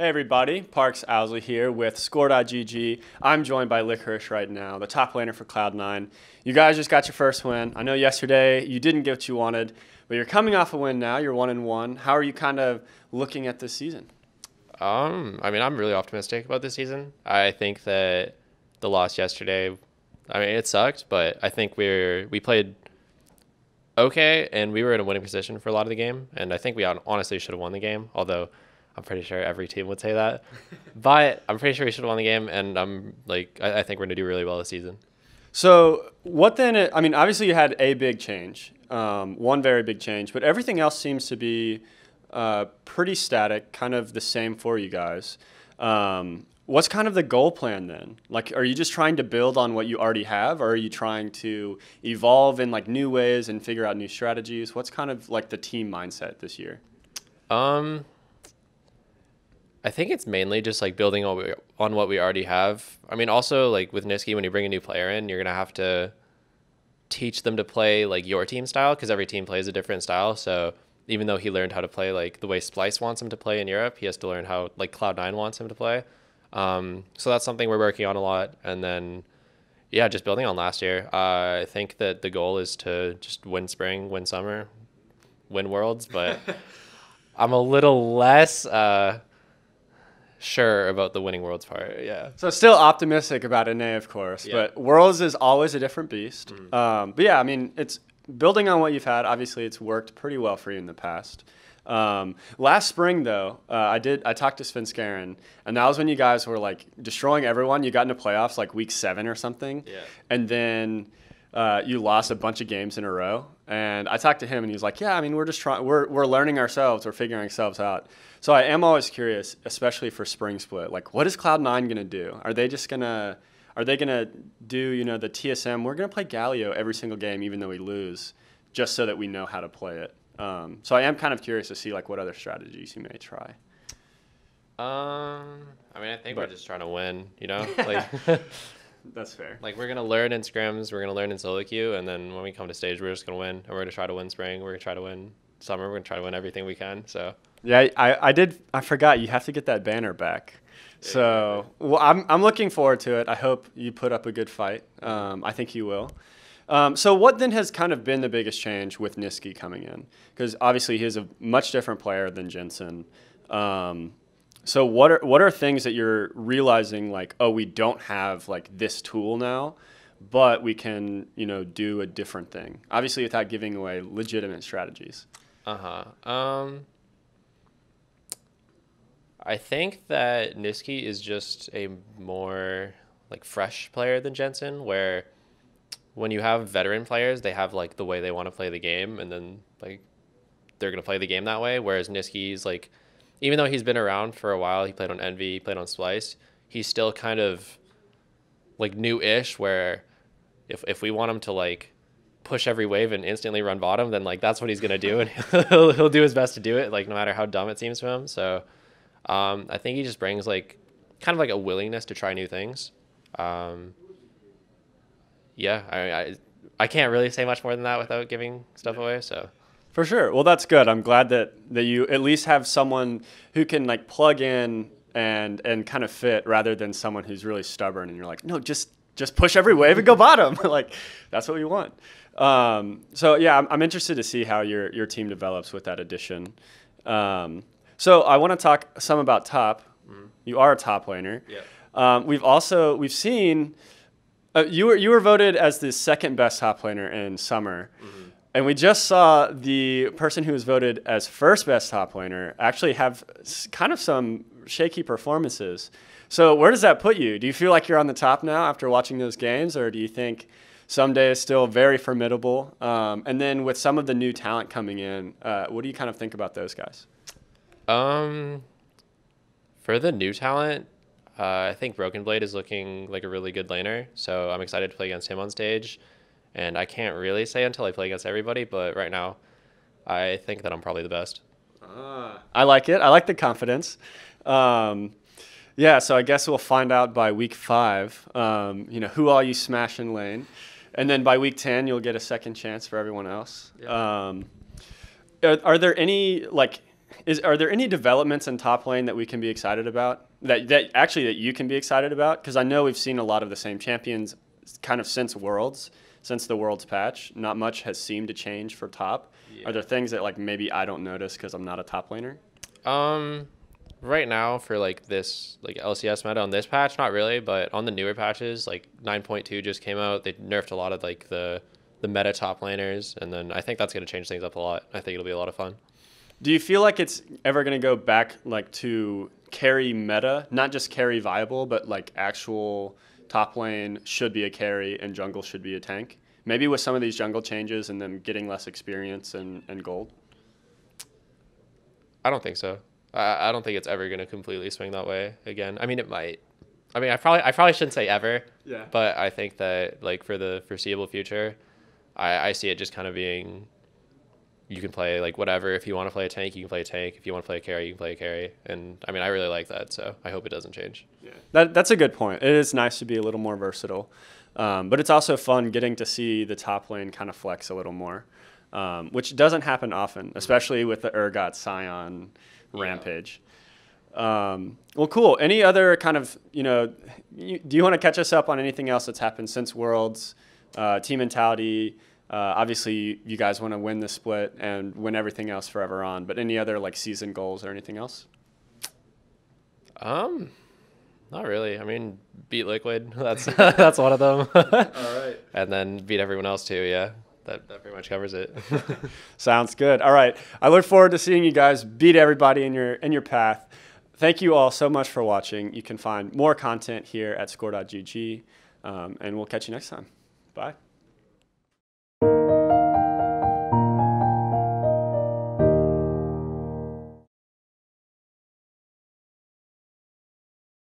Hey everybody, Parks Owsley here with Score.gg. I'm joined by Licorice right now, the top laner for Cloud9. You guys just got your first win. I know yesterday you didn't get what you wanted, but you're coming off a win now. You're 1-1. How are you kind of looking at this season? I'm really optimistic about this season. I think that the loss yesterday, it sucked, but I think we played okay, and we were in a winning position for a lot of the game, and I think we honestly should have won the game, although I'm pretty sure every team would say that. But I'm pretty sure we should have won the game, and I think we're going to do really well this season. So what then? Obviously you had a big change, one very big change, but everything else seems to be pretty static, kind of the same for you guys. What's kind of the goal plan then? Like, are you just trying to build on what you already have, or are you trying to evolve in like new ways and figure out new strategies? What's kind of like the team mindset this year? I think it's mainly just like building on what we already have. Also like with Nisqy, when you bring a new player in, you're gonna have to teach them to play like your team style, because every team plays a different style. So even though he learned how to play like the way Splice wants him to play in Europe, he has to learn how like Cloud9 wants him to play. So that's something we're working on a lot. And then, yeah, just building on last year. I think that the goal is to just win spring, win summer, win worlds, but I'm a little less sure about the winning worlds part. Yeah. So still optimistic about NA, of course, Yeah. but Worlds is always a different beast. Mm-hmm. But yeah, it's building on what you've had. Obviously, it's worked pretty well for you in the past. Last spring, though, I talked to Svenskeren, and that was when you guys were like destroying everyone. You got into playoffs like week 7 or something, Yeah. and then you lost a bunch of games in a row. And I talked to him, and he was like, "Yeah, we're just trying. We're learning ourselves. We're figuring ourselves out." So I am always curious, especially for Spring Split. Like, what is Cloud9 gonna do? Are they gonna do the TSM? We're gonna play Galio every single game, even though we lose, just so that we know how to play it. So I am kind of curious to see like what other strategies you may try. I think we're just trying to win, like That's fair. like we're gonna learn in scrims, we're gonna learn in solo queue, and then when we come to stage, we're just gonna win, and we're gonna try to win spring, we're gonna try to win summer, we're gonna try to win everything we can. So Yeah, I forgot you have to get that banner back. So well, I'm looking forward to it. I hope you put up a good fight. I think you will. So what then has kind of been the biggest change with Nisqy coming in? Because obviously he is a much different player than Jensen. So what are things that you're realizing, like, oh, we don't have like this tool now, but we can do a different thing, obviously without giving away legitimate strategies. I think that Nisqy is just a more like fresh player than Jensen, where when you have veteran players, they have like the way they want to play the game, and then like they're going to play the game that way. Whereas Nisqy's like, even though he's been around for a while, he played on Envy, he played on Splice, he's still kind of like new-ish, where if we want him to like push every wave and instantly run bottom, then like that's what he's going to do, and he'll do his best to do it, like no matter how dumb it seems to him. So I think he just brings like kind of like a willingness to try new things. Yeah, I can't really say much more than that without giving stuff away. So For sure. Well, that's good. I'm glad that you at least have someone who can like plug in and kind of fit, rather than someone who's really stubborn and you're like, no, just push every wave and go bottom. Like, that's what we want. So yeah, I'm interested to see how your team develops with that addition. So I want to talk some about top. Mm-hmm. You are a top laner. yeah. We've seen you were voted as the second best top laner in summer. Mm-hmm. And we just saw the person who was voted as first best top laner actually have kind of some shaky performances. So where does that put you? Do you feel like you're on the top now after watching those games, or do you think someday is still very formidable? And then with some of the new talent coming in, what do you kind of think about those guys? For the new talent, I think Broken Blade is looking like a really good laner, so I'm excited to play against him on stage. And I can't really say until I play against everybody, but right now, I think that I'm probably the best. I like it. I like the confidence. Yeah, so I guess we'll find out by week 5, who all you smash in lane. And then by week 10, you'll get a second chance for everyone else. Yeah. Are there any, like, Are there any developments in top lane that we can be excited about? That you can be excited about? Because I know we've seen a lot of the same champions kind of since the Worlds patch. Not much has seemed to change for top. Yeah. Are there things that like maybe I don't notice because I'm not a top laner? Right now for like this like LCS meta on this patch, not really, but on the newer patches, like 9.2 just came out. They nerfed a lot of like the meta top laners, and then I think that's going to change things up a lot. I think it'll be a lot of fun. Do you feel like it's ever going to go back like to carry meta, not just carry viable, but like actual top lane should be a carry and jungle should be a tank? Maybe with some of these jungle changes and them getting less experience and gold? I don't think so. I don't think it's ever going to completely swing that way again. I mean, it might. I mean, I probably shouldn't say ever. Yeah. But I think that like for the foreseeable future, I see it just kind of being, you can play like whatever. If you want to play a tank, you can play a tank. If you want to play a carry, you can play a carry. And I mean, I really like that, so I hope it doesn't change. Yeah. That's a good point. It is nice to be a little more versatile. But it's also fun getting to see the top lane kind of flex a little more, which doesn't happen often, especially with the Urgot Scion rampage. Well, cool. Any other kind of, do you want to catch us up on anything else that's happened since Worlds, team mentality? Obviously, you guys want to win the split and win everything else forever on, but any other like season goals or anything else? Not really. I mean, beat Liquid. That's that's one of them. All right. And then beat everyone else too. Yeah. That pretty much covers it. Sounds good. All right. I look forward to seeing you guys beat everybody in your path. Thank you all so much for watching. You can find more content here at score.gg, and we'll catch you next time. Bye.